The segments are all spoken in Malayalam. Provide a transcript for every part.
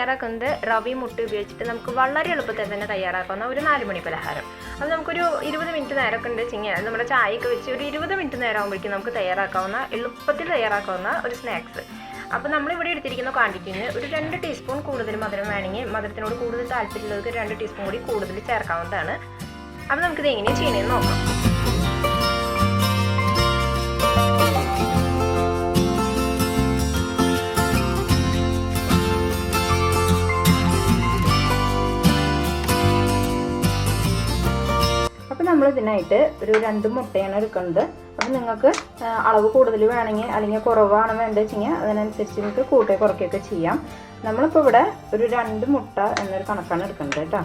തയ്യാറാക്കുന്നത് റവയും മുട്ട ഉപയോഗിച്ചിട്ട് നമുക്ക് വളരെ എളുപ്പത്തിൽ തന്നെ തയ്യാറാക്കാവുന്ന ഒരു 4 മണി പലഹാരം. അത് നമുക്കൊരു 20 മിനിറ്റ് നേരമൊക്കെ ഉണ്ട് വെച്ചെങ്കിൽ നമ്മുടെ ചായയൊക്കെ വെച്ച് ഒരു 20 മിനിറ്റ് നേരം ആകുമ്പോഴേക്കും നമുക്ക് തയ്യാറാക്കാവുന്ന എളുപ്പത്തിൽ തയ്യാറാക്കാവുന്ന ഒരു സ്നാക്സ്. അപ്പോൾ നമ്മളിവിടെ എടുത്തിരിക്കുന്ന ക്വാണ്ടിറ്റിന് ഒരു 2 ടീസ്പൂൺ കൂടുതൽ മധുരം വേണമെങ്കിൽ മധുരത്തിനോട് കൂടുതൽ താല്പര്യമുള്ളവർക്ക് 2 ടീസ്പൂൺ കൂടി കൂടുതൽ ചേർക്കാവുന്നതാണ്. അപ്പോൾ നമുക്കിത് എങ്ങനെയാണ് ചെയ്യണമെന്ന് നോക്കാം. നമ്മൾ ഇതിനായിട്ട് ഒരു 2 മുട്ടയാണ് എടുക്കുന്നത്. അപ്പോൾ നിങ്ങൾക്ക് അളവ് കൂടുതൽ വേണമെങ്കിൽ അല്ലെങ്കിൽ കുറവാണ് വേണ്ടത് വെച്ചെങ്കിൽ അതിനനുസരിച്ച് നിങ്ങൾക്ക് കൂട്ടുകയോ കുറയ്ക്കുകയൊക്കെ ചെയ്യാം. നമ്മളിപ്പോൾ ഇവിടെ ഒരു 2 മുട്ട എന്നൊരു കണക്കാണ് എടുക്കുന്നത് കേട്ടോ.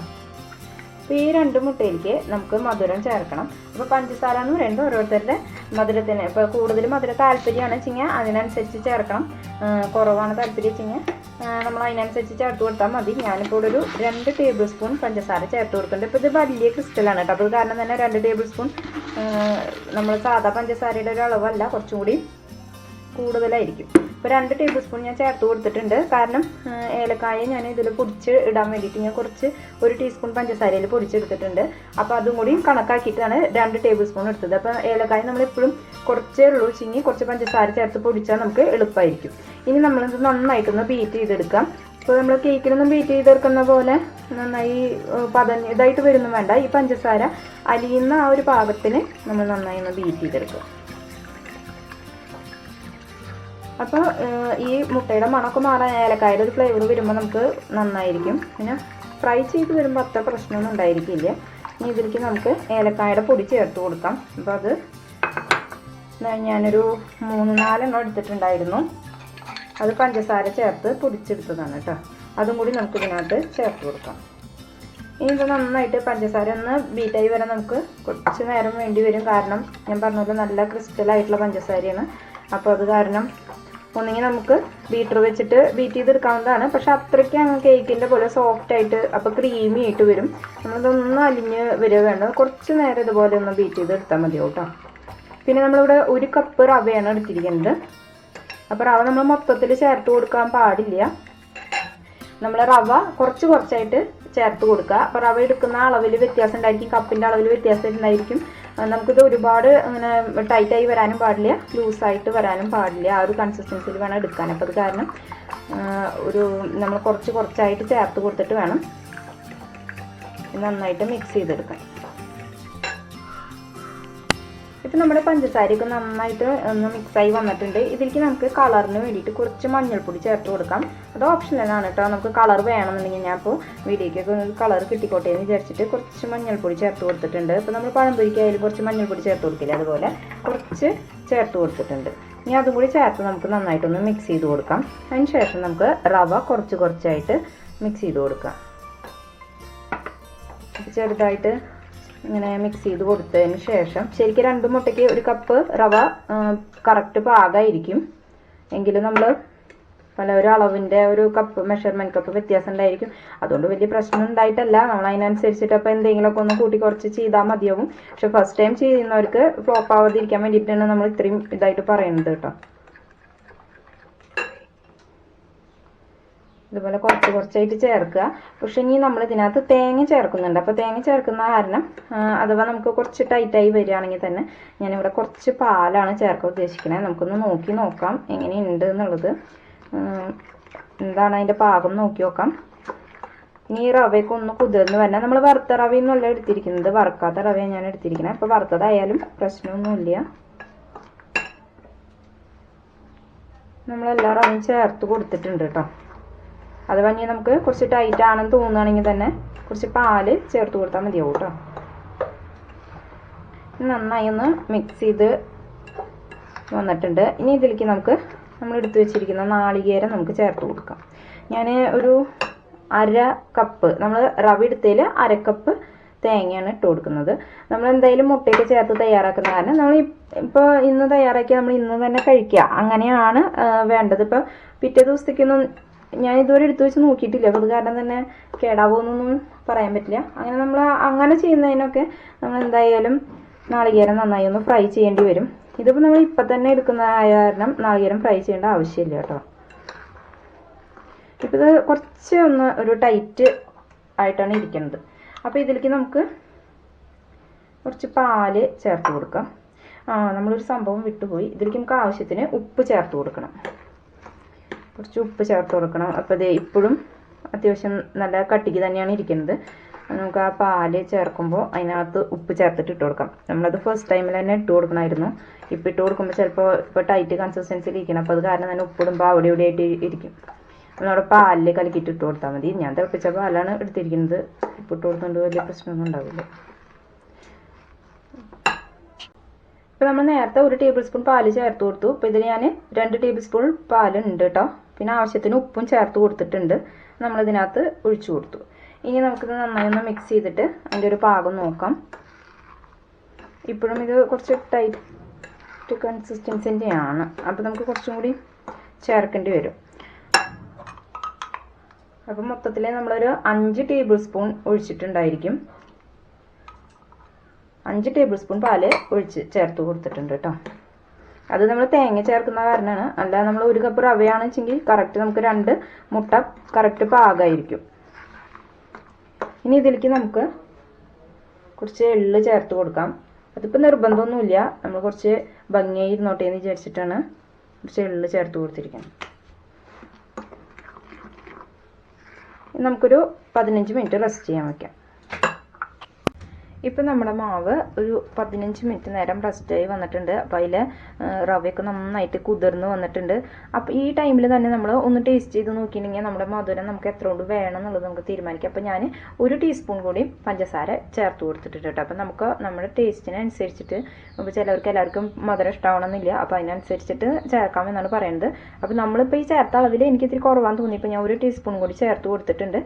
അപ്പോൾ ഈ 2 മുട്ടയിലേക്ക് നമുക്ക് മധുരം ചേർക്കണം. അപ്പോൾ പഞ്ചസാര എന്ന് പറയുന്നത് ഓരോരുത്തരുടെ മധുരത്തിന് ഇപ്പോൾ കൂടുതൽ മധുര താല്പര്യമാണ് വെച്ചെങ്കിൽ അതിനനുസരിച്ച് ചേർക്കണം. കുറവാണ് താല്പര്യം വെച്ചെങ്കിൽ നമ്മൾ അതിനനുസരിച്ച് ചേർത്ത് കൊടുത്താൽ മതി. ഞാനിപ്പോൾ ഒരു 2 ടേബിൾ സ്പൂൺ പഞ്ചസാര ചേർത്ത് കൊടുക്കുന്നുണ്ട്. ഇപ്പോൾ ഇത് വലിയ ക്രിസ്റ്റലാണ് കേട്ടോ. അപ്പോൾ അത് കാരണം തന്നെ 2 ടേബിൾ സ്പൂൺ നമ്മൾ സാധാ പഞ്ചസാരയുടെ ഒരു അളവല്ല, കുറച്ചും കൂടി കൂടുതലായിരിക്കും. ഇപ്പോൾ 2 ടേബിൾ സ്പൂൺ ഞാൻ ചേർത്ത് കൊടുത്തിട്ടുണ്ട്. കാരണം ഏലക്കായ ഞാൻ ഇതിൽ പൊടിച്ച് ഇടാൻ വേണ്ടിയിട്ട് ഞാൻ കുറച്ച് 1 ടീസ്പൂൺ പഞ്ചസാരയിൽ പൊടിച്ചെടുത്തിട്ടുണ്ട്. അപ്പോൾ അതും കൂടി കണക്കാക്കിയിട്ടാണ് 2 ടേബിൾ സ്പൂൺ എടുത്തത്. അപ്പോൾ ഏലക്കായ നമ്മളെപ്പോഴും കുറച്ചേ ഉള്ളൂ ചിങ്ങി കുറച്ച് പഞ്ചസാര ചേർത്ത് പൊടിച്ചാൽ നമുക്ക് എളുപ്പമായിരിക്കും. ഇനി നമ്മളിത് നന്നായിട്ടൊന്ന് ബീറ്റ് ചെയ്തെടുക്കാം. ഇപ്പോൾ നമ്മൾ കേക്കിനൊന്നും ബീറ്റ് ചെയ്തെടുക്കുന്ന പോലെ നന്നായി ഇതായിട്ട് വരുന്നു വേണ്ട. ഈ പഞ്ചസാര അലിയുന്ന ആ ഒരു പാകത്തിന് നമ്മൾ നന്നായി ഒന്ന് ബീറ്റ് ചെയ്തെടുക്കുക. അപ്പോൾ ഈ മുട്ടയുടെ മണമൊക്കെ മാറാൻ ഏലക്കായുടെ ഒരു ഫ്ലേവർ വരുമ്പോൾ നമുക്ക് നന്നായിരിക്കും. പിന്നെ ഫ്രൈ ചെയ്ത് വരുമ്പോൾ അത്ര പ്രശ്നമൊന്നും ഉണ്ടായിരിക്കില്ല. ഇനി ഇതിലേക്ക് നമുക്ക് ഏലക്കായുടെ പൊടി ചേർത്ത് കൊടുക്കാം. അപ്പോൾ അത് ഞാനൊരു 3-4 എണ്ണം എടുത്തിട്ടുണ്ടായിരുന്നു. അത് പഞ്ചസാര ചേർത്ത് പൊടിച്ചെടുത്തതാണ് കേട്ടോ. അതും കൂടി നമുക്ക് ഇതിനകത്ത് ചേർത്ത് കൊടുക്കാം. ഇനി ഇത് നന്നായിട്ട് പഞ്ചസാര ഒന്ന് ബീറ്റായി വരാൻ നമുക്ക് കുറച്ച് നേരം വേണ്ടി വരും. കാരണം ഞാൻ പറഞ്ഞല്ലോ നല്ല ക്രിസ്റ്റലായിട്ടുള്ള പഞ്ചസാരയാണ്. അപ്പോൾ അത് കാരണം ഒന്നെങ്കിൽ നമുക്ക് ബീറ്റർ വെച്ചിട്ട് ബീറ്റ് ചെയ്തെടുക്കാവുന്നതാണ്. പക്ഷെ അത്രയ്ക്ക് അങ്ങ് കേക്കിൻ്റെ പോലെ സോഫ്റ്റ് ആയിട്ട് അപ്പോൾ ക്രീമി ആയിട്ട് വരും. നമ്മളിതൊന്നും അലിഞ്ഞ് വരിക വേണ്ട. കുറച്ച് നേരം ഇതുപോലെ ഒന്ന് ബീറ്റ് ചെയ്തെടുത്താൽ മതിയാവും കേട്ടോ. പിന്നെ നമ്മളിവിടെ 1 കപ്പ് റവയാണ് എടുത്തിരിക്കുന്നത്. അപ്പോൾ റവ നമ്മൾ മൊത്തത്തിൽ ചേർത്ത് കൊടുക്കാൻ പാടില്ല. നമ്മൾ റവ കുറച്ചായിട്ട് ചേർത്ത് കൊടുക്കുക. അപ്പോൾ റവ എടുക്കുന്ന അളവിൽ വ്യത്യാസം ഉണ്ടായിരിക്കും, കപ്പിൻ്റെ അളവിൽ വ്യത്യാസം ഉണ്ടായിരിക്കും. നമുക്കിത് ഒരുപാട് അങ്ങനെ ടൈറ്റായി വരാനും പാടില്ല, ലൂസായിട്ട് വരാനും പാടില്ല. ആ ഒരു കൺസിസ്റ്റൻസിയിൽ വേണം എടുക്കാൻ. അപ്പോൾ അത് കാരണം നമ്മൾ കുറച്ചായിട്ട് ചേർത്ത് കൊടുത്തിട്ട് വേണം നന്നായിട്ട് മിക്സ് ചെയ്തെടുക്കാൻ. ഇപ്പം നമ്മുടെ പഞ്ചസാരയൊക്കെ നന്നായിട്ട് ഒന്ന് മിക്സായി വന്നിട്ടുണ്ട്. ഇതിലേക്ക് നമുക്ക് കളറിന് വേണ്ടിയിട്ട് കുറച്ച് മഞ്ഞൾപ്പൊടി ചേർത്ത് കൊടുക്കാം. അത് ഓപ്ഷനലാണ് കേട്ടോ. നമുക്ക് കളർ വേണമെന്നുണ്ടെങ്കിൽ ഞാൻ ഇപ്പോൾ വീഡിയോയ്ക്കൊക്കെ കളർ കിട്ടിക്കോട്ടെ എന്ന് വിചാരിച്ചിട്ട് കുറച്ച് മഞ്ഞൾപ്പൊടി ചേർത്ത് കൊടുത്തിട്ടുണ്ട്. ഇപ്പോൾ നമ്മൾ പഴംപൊരിക്കായാലും കുറച്ച് മഞ്ഞൾപ്പൊടി ചേർത്ത് കൊടുക്കില്ല, അതുപോലെ കുറച്ച് ചേർത്ത് കൊടുത്തിട്ടുണ്ട്. ഇനി അതും കൂടി ചേർത്ത് നമുക്ക് നന്നായിട്ടൊന്ന് മിക്സ് ചെയ്ത് കൊടുക്കാം. അതിന് ശേഷം നമുക്ക് റവ കുറച്ചായിട്ട് മിക്സ് ചെയ്ത് കൊടുക്കാം. ചെറുതായിട്ട് ഇങ്ങനെ മിക്സ് ചെയ്ത് കൊടുത്തതിന് ശേഷം ശരിക്കും 2 മുട്ടയ്ക്ക് 1 കപ്പ് റവ കറക്റ്റ് പാകമായിരിക്കും. എങ്കിലും നമ്മൾ ഒരു അളവിൻ്റെ ഒരു കപ്പ് മെഷർമെൻറ്റ് കപ്പ് വ്യത്യാസം ഉണ്ടായിരിക്കും. അതുകൊണ്ട് വലിയ പ്രശ്നം ഉണ്ടായിട്ടല്ല, നമ്മൾ അതിനനുസരിച്ചിട്ട് അപ്പോൾ എന്തെങ്കിലുമൊക്കെ ഒന്ന് കൂട്ടി കുറച്ച് ചെയ്താൽ മതിയാവും. പക്ഷെ ഫസ്റ്റ് ടൈം ചെയ്യുന്നവർക്ക് ഫ്ലോപ്പ് ആവാതിരിക്കാൻ വേണ്ടിയിട്ടാണ് നമ്മൾ ഇത്രയും ഇതായിട്ട് പറയുന്നത് കേട്ടോ. ഇതുപോലെ കുറച്ചായിട്ട് ചേർക്കുക. പക്ഷേ ഇനി നമ്മൾ ഇതിനകത്ത് തേങ്ങ ചേർക്കുന്നുണ്ട്. അപ്പോൾ തേങ്ങ ചേർക്കുന്ന കാരണം അഥവാ നമുക്ക് കുറച്ച് ടൈറ്റായി വരികയാണെങ്കിൽ തന്നെ ഞാനിവിടെ കുറച്ച് പാലാണ് ചേർക്കാൻ ഉദ്ദേശിക്കുന്നത്. നമുക്കൊന്ന് നോക്കാം എങ്ങനെയുണ്ട് എന്നുള്ളത്. എന്താണ് അതിൻ്റെ പാകം നോക്കി നോക്കാം. ഇനി ഈ റവയൊക്കെ ഒന്ന് കുതിർന്ന് വരണം. നമ്മൾ വറുത്ത റവയൊന്നുമല്ല എടുത്തിരിക്കുന്നത്, വറുക്കാത്ത റവയാണ് ഞാൻ എടുത്തിരിക്കുന്നത്. അപ്പോൾ വറുത്തതായാലും പ്രശ്നമൊന്നുമില്ല. നമ്മളെല്ലാ റവയും ചേർത്ത് കൊടുത്തിട്ടുണ്ട് കേട്ടോ. അത് കഴിഞ്ഞ് നമുക്ക് കുറച്ച് ടൈറ്റ് ആണെന്ന് തോന്നുകയാണെങ്കിൽ തന്നെ കുറച്ച് പാല് ചേർത്ത് കൊടുത്താൽ മതിയാവും കേട്ടോ. നന്നായി ഒന്ന് മിക്സ് ചെയ്ത് വന്നിട്ടുണ്ട്. ഇനി ഇതിലേക്ക് നമുക്ക് നമ്മൾ എടുത്തു വെച്ചിരിക്കുന്ന നാളികേരം നമുക്ക് ചേർത്ത് കൊടുക്കാം. ഞാൻ ഒരു 1/2 കപ്പ് നമ്മൾ റവ എടുത്തതിൽ 1/2 കപ്പ് തേങ്ങയാണ് ഇട്ട് കൊടുക്കുന്നത്. നമ്മൾ എന്തായാലും മുട്ടയൊക്കെ ചേർത്ത് തയ്യാറാക്കുന്ന കാരണം നമ്മൾ ഇപ്പോൾ ഇന്ന് തയ്യാറാക്കി നമ്മൾ ഇന്ന് തന്നെ കഴിക്കുക, അങ്ങനെയാണ് വേണ്ടത്. ഇപ്പോൾ പിറ്റേ ദിവസത്തേക്കൊന്നും ഞാൻ ഇതുവരെ എടുത്തു വെച്ച് നോക്കിയിട്ടില്ല. അപ്പോൾ അത് കാരണം തന്നെ കേടാവുമെന്നൊന്നും പറയാൻ പറ്റില്ല. അങ്ങനെ ചെയ്യുന്നതിനൊക്കെ നമ്മൾ എന്തായാലും നാളികേരം നന്നായി ഒന്ന് ഫ്രൈ ചെയ്യേണ്ടി വരും. ഇതിപ്പോൾ നമ്മൾ ഇപ്പം തന്നെ എടുക്കുന്ന കാരണം നാളികേരം ഫ്രൈ ചെയ്യേണ്ട ആവശ്യമില്ല കേട്ടോ. ഇപ്പോൾ ഇത് കുറച്ച് ഒരു ടൈറ്റ് ആയിട്ടാണ് ഇരിക്കുന്നത്. അപ്പോൾ ഇതിലേക്ക് നമുക്ക് കുറച്ച് പാല് ചേർത്ത് കൊടുക്കാം. നമ്മളൊരു സംഭവം വിട്ടുപോയി. ഇതിലേക്ക് നമുക്ക് ആവശ്യത്തിന് ഉപ്പ് ചേർത്ത് കൊടുക്കണം. കുറച്ച് ഉപ്പ് ചേർത്ത് കൊടുക്കണം. അപ്പോൾ ഇത് ഇപ്പോഴും അത്യാവശ്യം നല്ല കട്ടിക്ക് തന്നെയാണ് ഇരിക്കുന്നത്. നമുക്ക് ആ പാല് ചേർക്കുമ്പോൾ അതിനകത്ത് ഉപ്പ് ചേർത്തിട്ട് ഇട്ട് കൊടുക്കാം. നമ്മളത് ഫസ്റ്റ് ടൈമിൽ തന്നെ ഇട്ട് കൊടുക്കണമായിരുന്നു. ഇപ്പോൾ ഇട്ട് കൊടുക്കുമ്പോൾ ചിലപ്പോൾ ഇപ്പോൾ ടൈറ്റ് കൺസിസ്റ്റൻസിയിൽ ഇരിക്കണം. അപ്പോൾ അത് കാരണം തന്നെ ഉപ്പിടുമ്പോൾ അവിടെ ഇവിടെ ആയിട്ട് ഇരിക്കും. നമ്മുടെ പാലിൽ കലക്കിയിട്ട് ഇട്ട് കൊടുത്താൽ മതി. ഞാൻ തിളപ്പിച്ച പാലാണ് എടുത്തിരിക്കുന്നത്. ഇപ്പോൾ ഇട്ട് കൊടുത്തുകൊണ്ട് വലിയ പ്രശ്നമൊന്നും ഉണ്ടാവില്ല. ഇപ്പോൾ നമ്മൾ നേരത്തെ 1 ടേബിൾ സ്പൂൺ പാല് ചേർത്ത് കൊടുത്തു. ഇപ്പോൾ ഇതിൽ ഞാൻ 2 ടേബിൾ സ്പൂൺ പാലുണ്ട് കേട്ടോ. പിന്നെ ആവശ്യത്തിന് ഉപ്പും ചേർത്ത് കൊടുത്തിട്ടുണ്ട്. നമ്മളിതിനകത്ത് ഒഴിച്ചു കൊടുത്തു. ഇനി നമുക്കിത് നന്നായി ഒന്ന് മിക്സ് ചെയ്തിട്ട് അതിൻ്റെ ഒരു പാകം നോക്കാം. ഇപ്പോഴും ഇത് കുറച്ച് ടൈറ്റ് കൺസിസ്റ്റൻസിൻ്റെയാണ്. അപ്പോൾ നമുക്ക് കുറച്ചും കൂടി ചേർക്കേണ്ടി വരും. അപ്പം മൊത്തത്തിൽ നമ്മളൊരു 5 ടേബിൾ സ്പൂൺ ഒഴിച്ചിട്ടുണ്ടായിരിക്കും. 5 ടേബിൾ സ്പൂൺ പാല് ചേർത്ത് കൊടുത്തിട്ടുണ്ട് കേട്ടോ. അത് നമ്മൾ തേങ്ങ ചേർക്കുന്ന കാരണമാണ്. അല്ല നമ്മൾ 1 കപ്പ് റവയാണെന്ന് വെച്ചെങ്കിൽ കറക്റ്റ് നമുക്ക് 2 മുട്ട കറക്റ്റ് പാകമായിരിക്കും. ഇനി ഇതിലേക്ക് നമുക്ക് കുറച്ച് എള്ള് ചേർത്ത് കൊടുക്കാം. അതിപ്പോൾ നിർബന്ധമൊന്നുമില്ല. നമ്മൾ കുറച്ച് ഭംഗിയായി ഇരുന്നോട്ടെ എന്ന് വിചാരിച്ചിട്ടാണ് കുറച്ച് എള്ള് ചേർത്ത് കൊടുത്തിരിക്കുന്നത്. നമുക്കൊരു 15 മിനിറ്റ് റെസ്റ്റ് ചെയ്യാൻ വയ്ക്കാം. ഇപ്പം നമ്മുടെ മാവ് ഒരു 15 മിനിറ്റ് നേരം റെസ്റ്റായി വന്നിട്ടുണ്ട്. അപ്പോൾ അതിൽ റവയൊക്കെ നന്നായിട്ട് കുതിർന്ന് വന്നിട്ടുണ്ട്. അപ്പോൾ ഈ ടൈമിൽ തന്നെ നമ്മൾ ഒന്ന് ടേസ്റ്റ് ചെയ്ത് നോക്കിയിട്ടുണ്ടെങ്കിൽ നമ്മുടെ മധുരം നമുക്ക് എത്ര കൊണ്ട് വേണം എന്നുള്ളത് നമുക്ക് തീരുമാനിക്കാം. അപ്പോൾ ഞാൻ 1 ടീസ്പൂൺ കൂടി പഞ്ചസാര ചേർത്ത് കൊടുത്തിട്ടുണ്ട് കേട്ടോ. അപ്പോൾ നമുക്ക് നമ്മുടെ ടേസ്റ്റിനനുസരിച്ചിട്ട് ഇപ്പോൾ ചിലവർക്ക് എല്ലാവർക്കും മധുരം ഇഷ്ടമാവണമെന്നില്ല. അപ്പോൾ അതിനനുസരിച്ചിട്ട് ചേർക്കാമെന്നാണ് പറയുന്നത്. അപ്പോൾ നമ്മളിപ്പോൾ ഈ ചേർത്ത അളവിൽ എനിക്ക് ഇത്തിരി കുറവാന്ന് തോന്നി. ഇപ്പോൾ ഞാൻ 1 ടീസ്പൂൺ കൂടി ചേർത്ത് കൊടുത്തിട്ടുണ്ട്.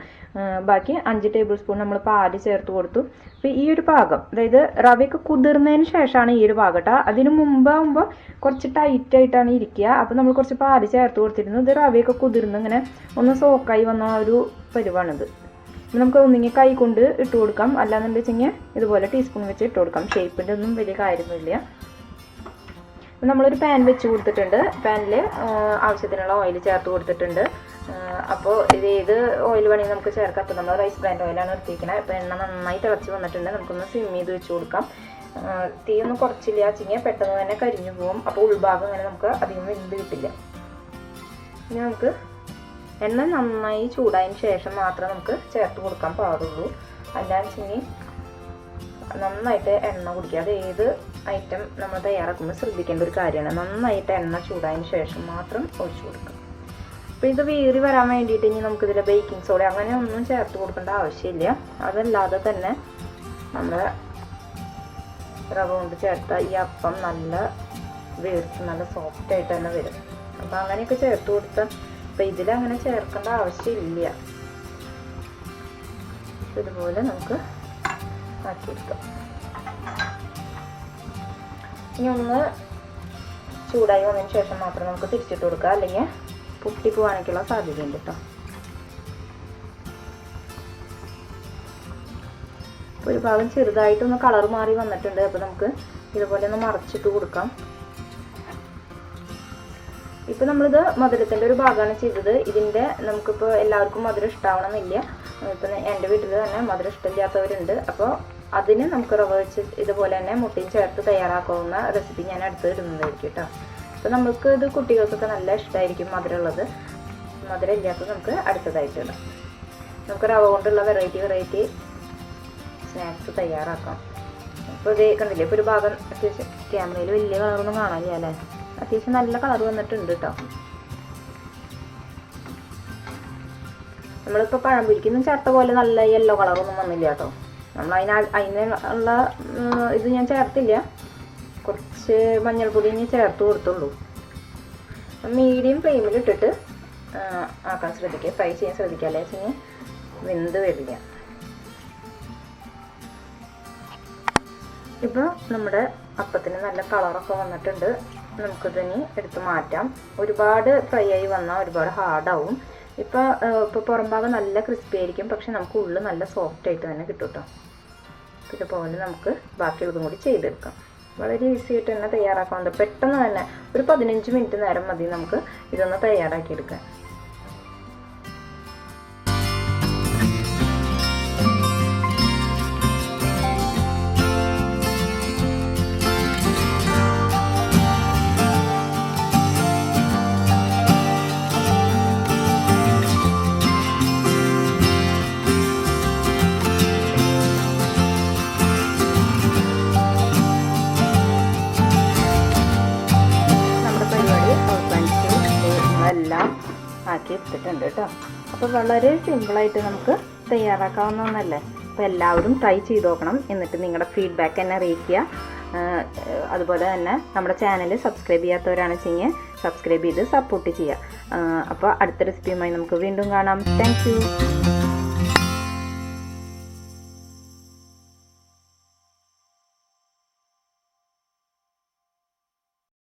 ബാക്കി 5 ടേബിൾ സ്പൂൺ നമ്മൾ പാല് ചേർത്ത് കൊടുത്തു. അപ്പോൾ ഈ ഒരു പാകം, അതായത് റവയൊക്കെ കുതിർന്നതിന് ശേഷമാണ് ഈ ഒരു പാകം കേട്ടോ. അതിന് മുമ്പാകുമ്പോൾ കുറച്ച് ടൈറ്റ് ആയിട്ടാണ് ഇരിക്കുക. അപ്പോൾ നമ്മൾ കുറച്ച് പാല് ചേർത്ത് കൊടുത്തിരുന്നു. ഇത് റവയൊക്കെ കുതിർന്ന് ഇങ്ങനെ ഒന്ന് സോക്കായി വന്ന ഒരു പരിവാണിത്. നമുക്ക് ഒന്നിങ്ങനെ കൈ കൊണ്ട് ഇട്ട് കൊടുക്കാം. അല്ലാന്നുണ്ടെന്ന് വെച്ചെങ്കിൽ ഇതുപോലെ ടീസ്പൂൺ വെച്ച് ഇട്ട് കൊടുക്കാം. ഷേപ്പിൻ്റെ ഒന്നും വലിയ കാര്യമൊന്നുമില്ല. നമ്മളൊരു പാൻ വെച്ച് കൊടുത്തിട്ടുണ്ട്. പാനിൽ ആവശ്യത്തിനുള്ള ഓയിൽ ചേർത്ത് കൊടുത്തിട്ടുണ്ട്. അപ്പോൾ ഇത് ഏത് ഓയിൽ വേണമെങ്കിൽ നമുക്ക് ചേർക്കാം. അപ്പോൾ നമ്മൾ റൈസ് ബ്രാൻഡ് ഓയിലാണ് എടുത്തിരിക്കുന്നത്. അപ്പോൾ എണ്ണ നന്നായി തിളച്ച് വന്നിട്ടുണ്ട്. നമുക്കൊന്ന് സിം ചെയ്ത് വെച്ച് കൊടുക്കാം. തീ ഒന്നും കുറച്ചില്ല വെച്ചെങ്കിൽ പെട്ടെന്ന് തന്നെ കരിഞ്ഞു പോകും. അപ്പോൾ ഉൾഭാഗം അങ്ങനെ നമുക്ക് അധികം വെന്ത് കിട്ടില്ല. ഇനി നമുക്ക് എണ്ണ നന്നായി ചൂടായതിന് ശേഷം മാത്രം നമുക്ക് ചേർത്ത് കൊടുക്കാൻ പാടുള്ളൂ. അല്ലാന്ന് വെച്ചെങ്കിൽ നന്നായിട്ട് എണ്ണ കുടിക്കുക. അത് ഏത് ഐറ്റം നമ്മൾ തയ്യാറാക്കുമ്പോൾ ശ്രദ്ധിക്കേണ്ട ഒരു കാര്യമാണ്. നന്നായിട്ട് എണ്ണ ചൂടായതിന് ശേഷം മാത്രം ഒഴിച്ചു കൊടുക്കുക. അപ്പോൾ ഇത് വീറി വരാൻ വേണ്ടിയിട്ട് ഇനി നമുക്കിതിൽ ബേക്കിംഗ് സോഡ അങ്ങനെ ഒന്നും ചേർത്ത് കൊടുക്കേണ്ട ആവശ്യമില്ല. അതല്ലാതെ തന്നെ നമ്മൾ റവ കൊണ്ട് ചേർത്ത ഈ അപ്പം നല്ല വീർത്ത് നല്ല സോഫ്റ്റായിട്ട് തന്നെ വരും. അപ്പോൾ അങ്ങനെയൊക്കെ ചേർത്ത് കൊടുത്ത അപ്പോൾ ഇതിലങ്ങനെ ചേർക്കേണ്ട ആവശ്യമില്ല. ഇതുപോലെ നമുക്ക് ആക്കിയെടുക്കാം. ഇനി ഒന്ന് ചൂടായി വന്നതിന് ശേഷം മാത്രം നമുക്ക് തിരിച്ചിട്ട് കൊടുക്കുക. അല്ലെങ്കിൽ പൊട്ടിപ്പോവാനൊക്കെയുള്ള സാധ്യതയുണ്ട് കേട്ടോ. ഒരു ഭാഗം ചെറുതായിട്ടൊന്ന് കളർ മാറി വന്നിട്ടുണ്ട്. അപ്പോൾ നമുക്ക് ഇതുപോലെ ഒന്ന് മറച്ചിട്ട് കൊടുക്കാം. ഇപ്പം നമ്മളിത് മധുരത്തിൻ്റെ ഒരു ഭാഗമാണ് ചെയ്തത്. ഇതിൻ്റെ നമുക്കിപ്പോൾ എല്ലാവർക്കും മധുരം ഇഷ്ടമാവണമെന്നില്ല. ഇപ്പം എൻ്റെ വീട്ടിൽ തന്നെ മധുരം ഇഷ്ടമില്ലാത്തവരുണ്ട്. അപ്പോൾ അതിന് നമുക്ക് റവ വെച്ച് ഇതുപോലെ തന്നെ മുട്ടയും ചേർത്ത് തയ്യാറാക്കാവുന്ന റെസിപ്പി ഞാൻ അടുത്ത് ഇടുന്നതായിരിക്കും കേട്ടോ. അപ്പോൾ നമുക്ക് ഇത് കുട്ടികൾക്കൊക്കെ നല്ല ഇഷ്ടമായിരിക്കും മധുരമുള്ളത്. മധുരം ഇല്ലാത്തത് നമുക്ക് അടുത്തതായിട്ട് ഇടാം. നമുക്ക് റവ കൊണ്ടുള്ള വെറൈറ്റി സ്നാക്സ് തയ്യാറാക്കാം. അപ്പോൾ ഇത് കണ്ടില്ലേ, ഇപ്പോൾ ഒരു ഭാഗം അത്യാവശ്യം ക്യാമറയിൽ വലിയ കളറൊന്നും കാണാനില്ല അല്ലേ. അത്യാവശ്യം നല്ല കളർ വന്നിട്ടുണ്ട് കേട്ടോ. നമ്മളിപ്പോൾ പഴംപൊരിക്കൊന്നും ചേർത്ത പോലെ നല്ല യെല്ലോ കളറൊന്നും വന്നില്ല കേട്ടോ. നമ്മൾ അതിനുള്ള ഇത് ഞാൻ ചേർത്തില്ല. കുറച്ച് മഞ്ഞൾപ്പൊടി ഇനി ചേർത്ത് കൊടുത്തുള്ളൂ. മീഡിയം ഫ്ലെയിമിൽ ഇട്ടിട്ട് ആക്കാൻ ശ്രദ്ധിക്കുക. ഫ്രൈ ചെയ്യാൻ ശ്രദ്ധിക്കുക, അല്ലേ വെച്ചാൽ വെന്ത് വരില്ല. ഇപ്പോൾ നമ്മുടെ അപ്പത്തിന് നല്ല കളറൊക്കെ വന്നിട്ടുണ്ട്. നമുക്കിതിനി എടുത്ത് മാറ്റാം. ഒരുപാട് ഫ്രൈ ആയി വന്നാൽ ഒരുപാട് ഹാർഡാവും. ഇപ്പോൾ പുറം ഭാഗം നല്ല ക്രിസ്പി ആയിരിക്കും, പക്ഷെ നമുക്ക് ഉള്ളിൽ നല്ല സോഫ്റ്റ് ആയിട്ട് തന്നെ കിട്ടും കേട്ടോ. ഇതുപോലെ നമുക്ക് ബാക്കിയുള്ളതും കൂടി ചെയ്തെടുക്കാം. വളരെ ഈസി ആയിട്ട് തന്നെ തയ്യാറാക്കാവുന്നത്. പെട്ടെന്ന് തന്നെ ഒരു 15 മിനിറ്റ് നേരം മതി നമുക്ക് ഇതൊന്ന് തയ്യാറാക്കിയെടുക്കാൻ. എടുത്തിട്ടുണ്ട് കേട്ടോ. അപ്പോൾ വളരെ സിമ്പിളായിട്ട് നമുക്ക് തയ്യാറാക്കാവുന്ന ഒന്നല്ലേ. അപ്പോൾ എല്ലാവരും ട്രൈ ചെയ്ത് നോക്കണം. എന്നിട്ട് നിങ്ങളുടെ ഫീഡ്ബാക്ക് എന്നെ അറിയിക്കുക. അതുപോലെ തന്നെ നമ്മുടെ ചാനൽ സബ്സ്ക്രൈബ് ചെയ്യാത്തവരാണെന്ന് സബ്സ്ക്രൈബ് ചെയ്ത് സപ്പോർട്ട് ചെയ്യുക. അപ്പോൾ അടുത്ത റെസിപ്പിയുമായി നമുക്ക് വീണ്ടും കാണാം. Thank you.